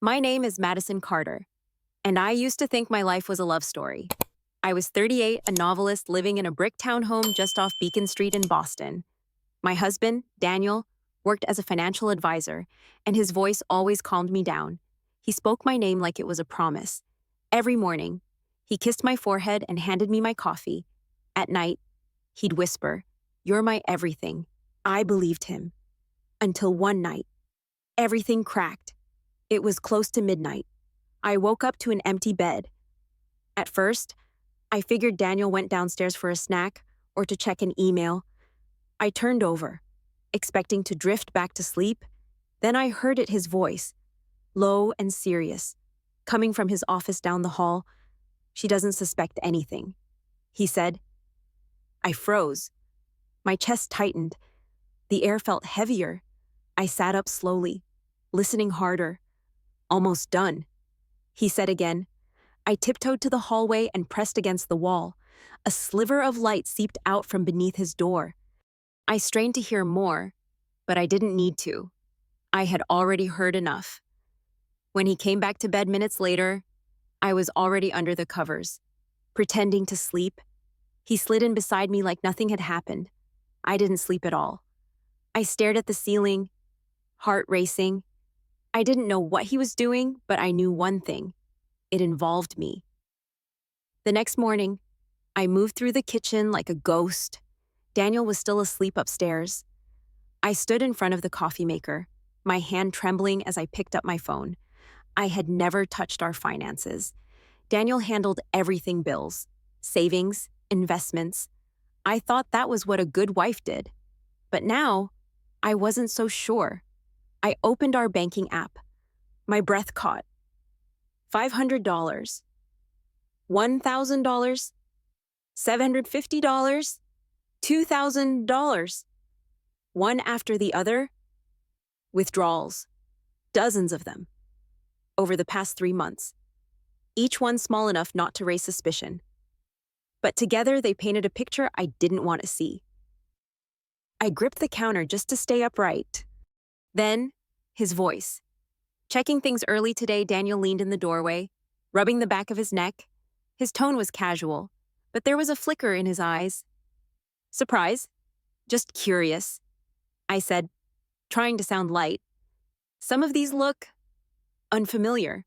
My name is Madison Carter, and I used to think my life was a love story. I was 38, a novelist living in a brick townhome just off Beacon Street in Boston. My husband, Daniel, worked as a financial advisor, and his voice always calmed me down. He spoke my name like it was a promise. Every morning, he kissed my forehead and handed me my coffee. At night, he'd whisper, "You're my everything." I believed him. Until one night, everything cracked. It was close to midnight. I woke up to an empty bed. At first, I figured Daniel went downstairs for a snack or to check an email. I turned over, expecting to drift back to sleep. Then I heard his voice, low and serious, coming from his office down the hall. "She doesn't suspect anything," he said. I froze. My chest tightened. The air felt heavier. I sat up slowly, listening harder. "Almost done," he said again. I tiptoed to the hallway and pressed against the wall. A sliver of light seeped out from beneath his door. I strained to hear more, but I didn't need to. I had already heard enough. When he came back to bed minutes later, I was already under the covers, pretending to sleep. He slid in beside me like nothing had happened. I didn't sleep at all. I stared at the ceiling, heart racing. I didn't know what he was doing, but I knew one thing. It involved me. The next morning, I moved through the kitchen like a ghost. Daniel was still asleep upstairs. I stood in front of the coffee maker, my hand trembling as I picked up my phone. I had never touched our finances. Daniel handled everything: bills, savings, investments. I thought that was what a good wife did. But now, I wasn't so sure. I opened our banking app. My breath caught. $500, $1,000, $750, $2,000. One after the other. Withdrawals. Dozens of them. Over the past 3 months. Each one small enough not to raise suspicion. But together they painted a picture I didn't want to see. I gripped the counter just to stay upright. Then, his voice. Checking things early today, Daniel leaned in the doorway, rubbing the back of his neck. His tone was casual, but there was a flicker in his eyes. "Surprise? Just curious," I said, trying to sound light. "Some of these look unfamiliar."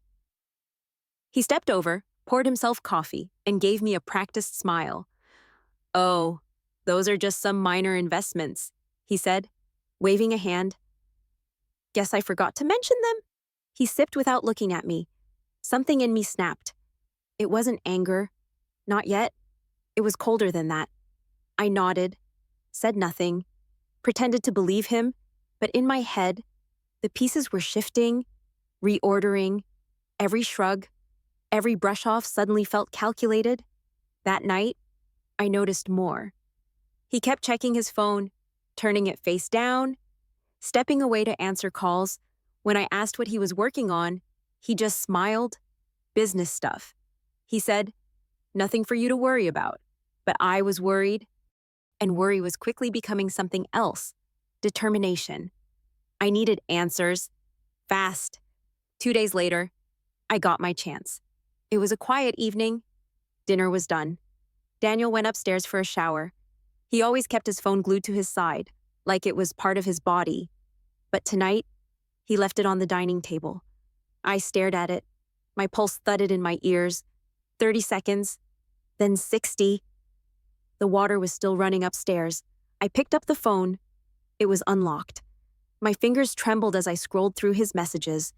He stepped over, poured himself coffee, and gave me a practiced smile. "Oh, those are just some minor investments," he said, waving a hand. "Guess I forgot to mention them." He sipped without looking at me. Something in me snapped. It wasn't anger. Not yet. It was colder than that. I nodded, said nothing, pretended to believe him, but in my head, the pieces were shifting, reordering. Every shrug, every brush off suddenly felt calculated. That night, I noticed more. He kept checking his phone, turning it face down, stepping away to answer calls. When I asked what he was working on, he just smiled. "Business stuff." He said, "Nothing for you to worry about." But I was worried, and worry was quickly becoming something else: determination. I needed answers, fast. 2 days later, I got my chance. It was a quiet evening. Dinner was done. Daniel went upstairs for a shower. He always kept his phone glued to his side, like it was part of his body. But tonight, he left it on the dining table. I stared at it. My pulse thudded in my ears. 30 seconds, then 60. The water was still running upstairs. I picked up the phone. It was unlocked. My fingers trembled as I scrolled through his messages.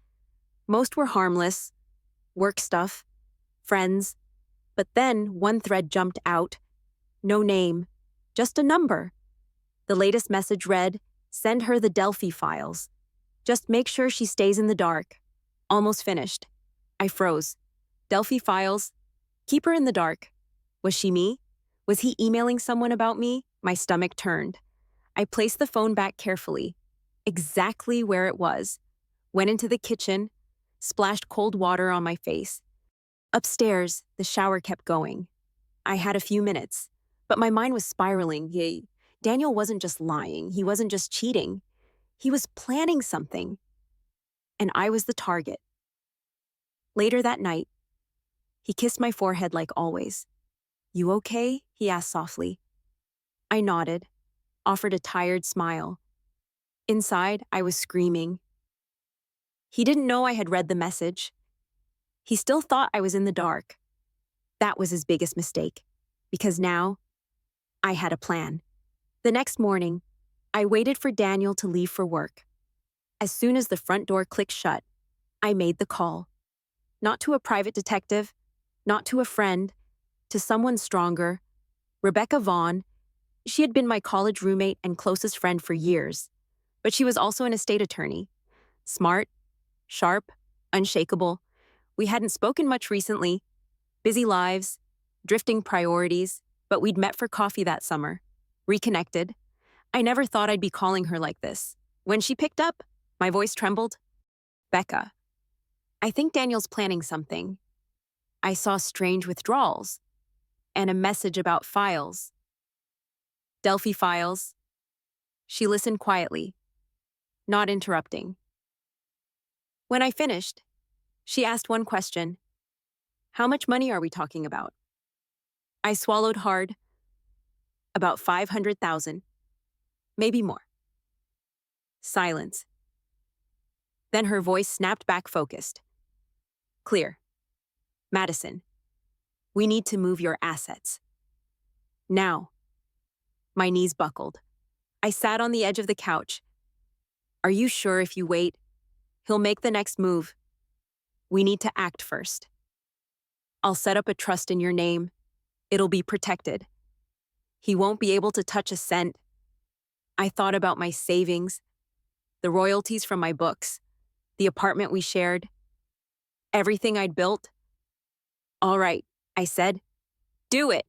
Most were harmless. Work stuff. Friends. But then one thread jumped out. No name. Just a number. The latest message read, "Send her the Delphi files. Just make sure she stays in the dark." Almost finished. I froze. Delphi files. Keep her in the dark. Was she me? Was he emailing someone about me? My stomach turned. I placed the phone back carefully, exactly where it was, went into the kitchen, splashed cold water on my face. Upstairs, the shower kept going. I had a few minutes, but my mind was spiraling. Daniel wasn't just lying. He wasn't just cheating. He was planning something. And I was the target. Later that night, he kissed my forehead like always. "You okay?" he asked softly. I nodded, offered a tired smile. Inside, I was screaming. He didn't know I had read the message. He still thought I was in the dark. That was his biggest mistake, because now I had a plan. The next morning, I waited for Daniel to leave for work. As soon as the front door clicked shut, I made the call. Not to a private detective, not to a friend, to someone stronger. Rebecca Vaughn. She had been my college roommate and closest friend for years, but she was also an estate attorney. Smart, sharp, unshakable. We hadn't spoken much recently. Busy lives, drifting priorities, but we'd met for coffee that summer. Reconnected. I never thought I'd be calling her like this. When she picked up, my voice trembled. "Becca, I think Daniel's planning something. I saw strange withdrawals and a message about files. Delphi files." She listened quietly, not interrupting. When I finished, she asked one question. "How much money are we talking about?" I swallowed hard. "About 500,000. Maybe more." Silence. Then her voice snapped back focused. "Clear. Madison, we need to move your assets. Now." My knees buckled. I sat on the edge of the couch. "Are you sure if you wait, he'll make the next move? We need to act first. I'll set up a trust in your name. It'll be protected. He won't be able to touch a cent." I thought about my savings, the royalties from my books, the apartment we shared, everything I'd built. "All right," I said. "Do it."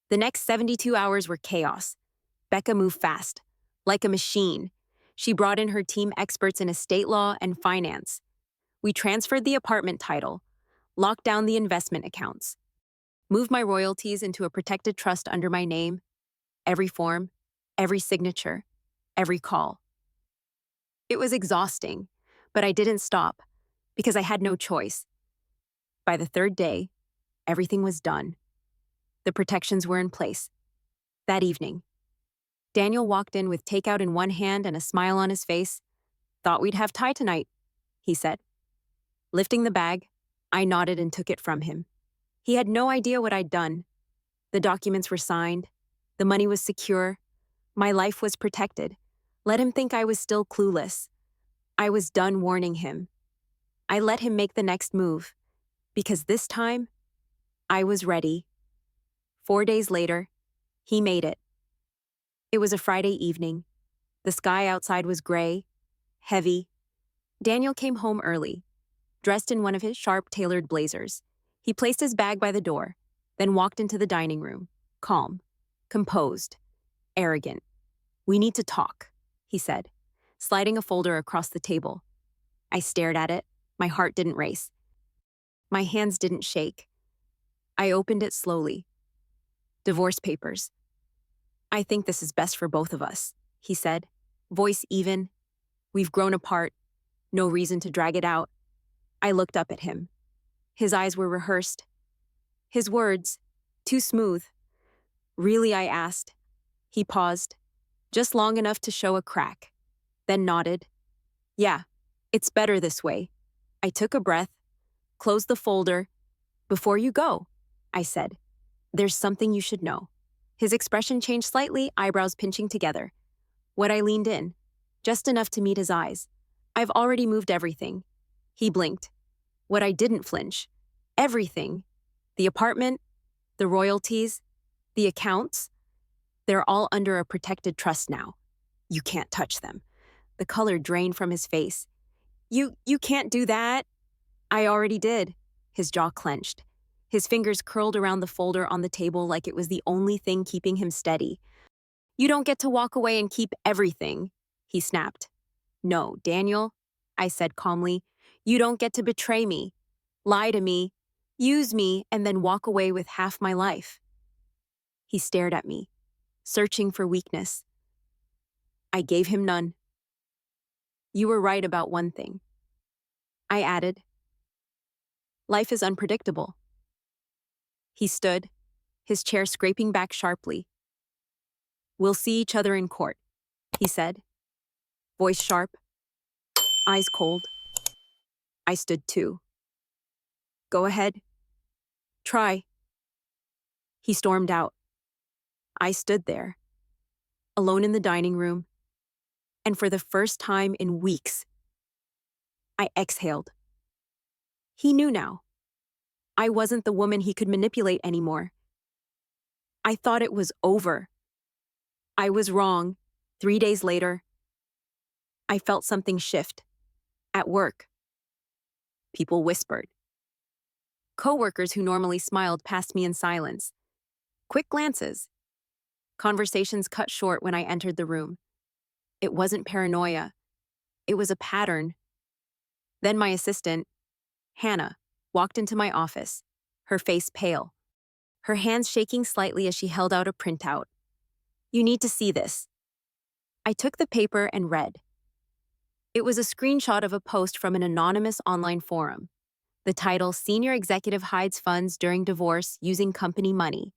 The next 72 hours were chaos. Becca moved fast, like a machine. She brought in her team experts in estate law and finance. We transferred the apartment title, locked down the investment accounts, moved my royalties into a protected trust under my name, every form, every signature, every call. It was exhausting, but I didn't stop because I had no choice. By the third day, everything was done. The protections were in place. That evening, Daniel walked in with takeout in one hand and a smile on his face. "Thought we'd have Thai tonight," he said. Lifting the bag, I nodded and took it from him. He had no idea what I'd done. The documents were signed. The money was secure. My life was protected. Let him think I was still clueless. I was done warning him. I let him make the next move, because this time, I was ready. 4 days later, he made it. It was a Friday evening. The sky outside was gray, heavy. Daniel came home early, dressed in one of his sharp, tailored blazers. He placed his bag by the door, then walked into the dining room, calm, composed, arrogant. "We need to talk," he said, sliding a folder across the table. I stared at it. My heart didn't race. My hands didn't shake. I opened it slowly. "Divorce papers. I think this is best for both of us," he said, voice even. "We've grown apart. No reason to drag it out." I looked up at him. His eyes were rehearsed. His words, too smooth. "Really?" I asked. He paused, just long enough to show a crack, then nodded. "Yeah, it's better this way." I took a breath, closed the folder. "Before you go," I said, "there's something you should know." His expression changed slightly, eyebrows pinching together. What I leaned in, just enough to meet his eyes. "I've already moved everything." He blinked. What I didn't flinch. Everything. The apartment, the royalties, the accounts. They're all under a protected trust now. You can't touch them. The color drained from his face. You can't do that." "I already did." His jaw clenched. His fingers curled around the folder on the table like it was the only thing keeping him steady. "You don't get to walk away and keep everything," he snapped. "No, Daniel," I said calmly. "You don't get to betray me, lie to me, use me, and then walk away with half my life." He stared at me, searching for weakness. I gave him none. "You were right about one thing," I added. Life is unpredictable. He stood, his chair scraping back sharply. We'll see each other in court, he said, voice sharp, eyes cold. I stood too. Go ahead. Try. He stormed out. I stood there, alone in the dining room, and for the first time in weeks, I exhaled. He knew now. I wasn't the woman he could manipulate anymore. I thought it was over. I was wrong. 3 days later, I felt something shift. At work. People whispered. Coworkers who normally smiled passed me in silence. Quick glances. Conversations cut short when I entered the room. It wasn't paranoia. It was a pattern. Then my assistant, Hannah, walked into my office, her face pale, her hands shaking slightly as she held out a printout. You need to see this. I took the paper and read. It was a screenshot of a post from an anonymous online forum. The title, Senior Executive Hides Funds During Divorce Using Company Money.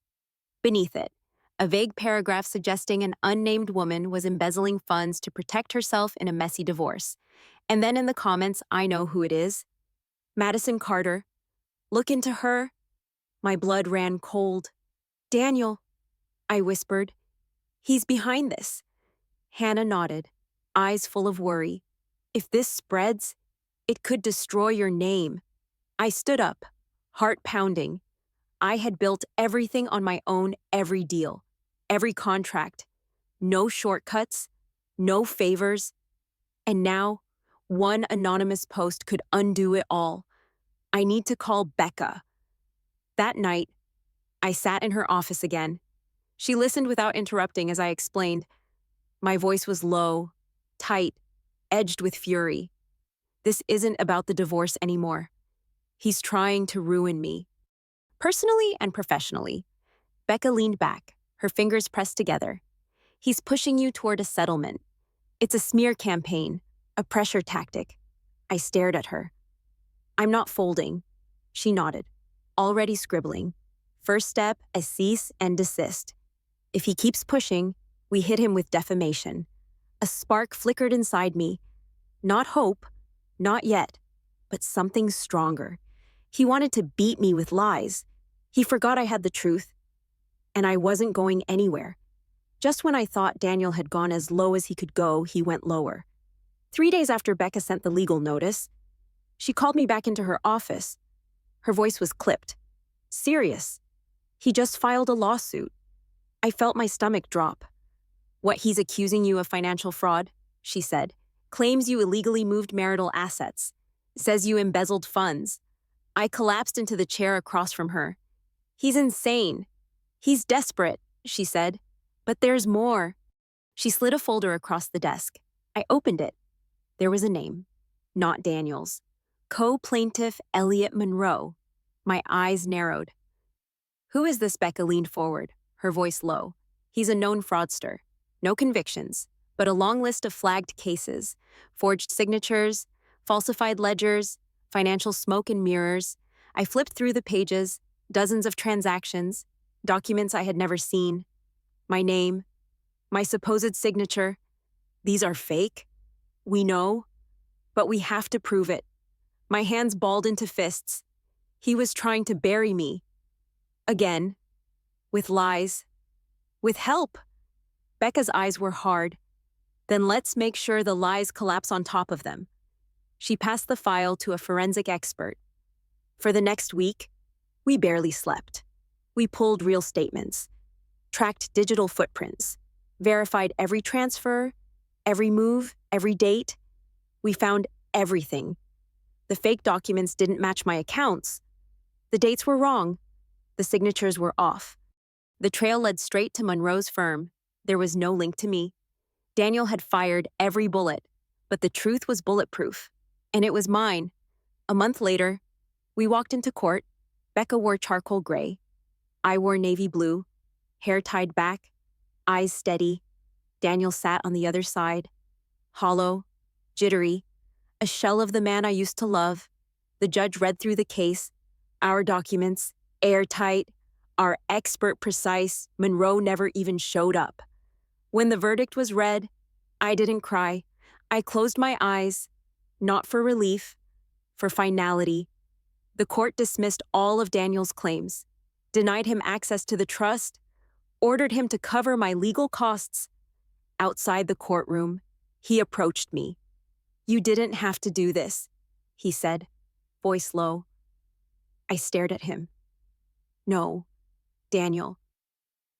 Beneath it, a vague paragraph suggesting an unnamed woman was embezzling funds to protect herself in a messy divorce. And then in the comments, I know who it is. Madison Carter. Look into her. My blood ran cold. Daniel, I whispered. He's behind this. Hannah nodded, eyes full of worry. If this spreads, it could destroy your name. I stood up, heart pounding. I had built everything on my own, every deal, every contract. No shortcuts, no favors. And now, one anonymous post could undo it all. I need to call Becca. That night, I sat in her office again. She listened without interrupting as I explained. My voice was low, tight, edged with fury. This isn't about the divorce anymore. He's trying to ruin me. Personally and professionally. Becca leaned back, her fingers pressed together. He's pushing you toward a settlement. It's a smear campaign, a pressure tactic. I stared at her. I'm not folding. She nodded, already scribbling. First step, a cease and desist. If he keeps pushing, we hit him with defamation. A spark flickered inside me. Not hope, not yet, but something stronger. He wanted to beat me with lies. He forgot I had the truth, and I wasn't going anywhere. Just when I thought Daniel had gone as low as he could go, he went lower. 3 days after Becca sent the legal notice, she called me back into her office. Her voice was clipped. Serious. He just filed a lawsuit. I felt my stomach drop. What, he's accusing you of financial fraud? She said. Claims you illegally moved marital assets. Says you embezzled funds. I collapsed into the chair across from her. He's insane. He's desperate, she said. But there's more. She slid a folder across the desk. I opened it. There was a name. Not Daniel's. Co-plaintiff Elliot Monroe. My eyes narrowed. Who is this? Becca leaned forward, her voice low. He's a known fraudster. No convictions, but a long list of flagged cases. Forged signatures, falsified ledgers, financial smoke and mirrors. I flipped through the pages, dozens of transactions, documents I had never seen. My name, my supposed signature. These are fake. We know, but we have to prove it. My hands balled into fists. He was trying to bury me. Again. With lies. With help. Becca's eyes were hard. Then let's make sure the lies collapse on top of them. She passed the file to a forensic expert. For the next week, we barely slept. We pulled real statements, tracked digital footprints, verified every transfer, every move, every date. We found everything. The fake documents didn't match my accounts. The dates were wrong. The signatures were off. The trail led straight to Monroe's firm. There was no link to me. Daniel had fired every bullet, but the truth was bulletproof. And it was mine. A month later, we walked into court. Becca wore charcoal gray. I wore navy blue, hair tied back, eyes steady. Daniel sat on the other side, hollow, jittery, a shell of the man I used to love. The judge read through the case, Our documents, airtight, our expert precise, Monroe never even showed up. When the verdict was read, I didn't cry. I closed my eyes, not for relief, for finality. The court dismissed all of Daniel's claims, denied him access to the trust, ordered him to cover my legal costs. Outside the courtroom, he approached me. "You didn't have to do this," he said, voice low. I stared at him. "No, Daniel,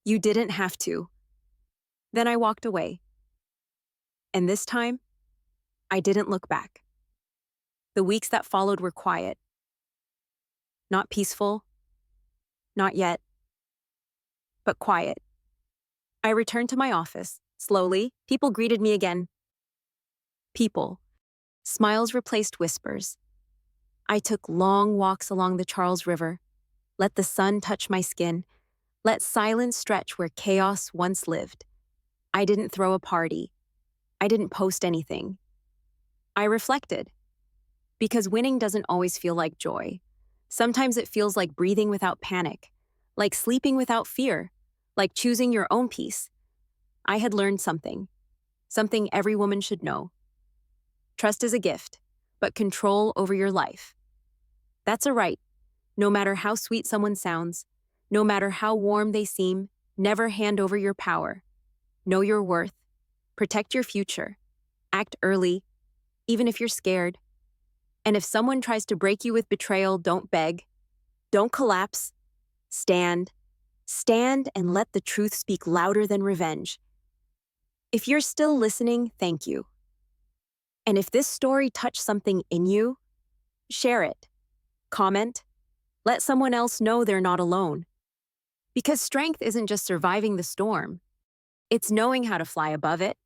you didn't have to." Then I walked away. And this time, I didn't look back. The weeks that followed were quiet. Not peaceful, not yet, but quiet. I returned to my office. Slowly, people greeted me again. People. Smiles replaced whispers. I took long walks along the Charles River, let the sun touch my skin, let silence stretch where chaos once lived. I didn't throw a party. I didn't post anything. I reflected. Because winning doesn't always feel like joy. Sometimes it feels like breathing without panic, like sleeping without fear, like choosing your own peace. I had learned something every woman should know. Trust is a gift, but control over your life. That's a right. No matter how sweet someone sounds, no matter how warm they seem, never hand over your power. Know your worth. Protect your future. Act early, even if you're scared. And if someone tries to break you with betrayal, don't beg. Don't collapse. Stand. Stand and let the truth speak louder than revenge. If you're still listening, thank you. And if this story touched something in you, share it. Comment. Let someone else know they're not alone. Because strength isn't just surviving the storm. It's knowing how to fly above it.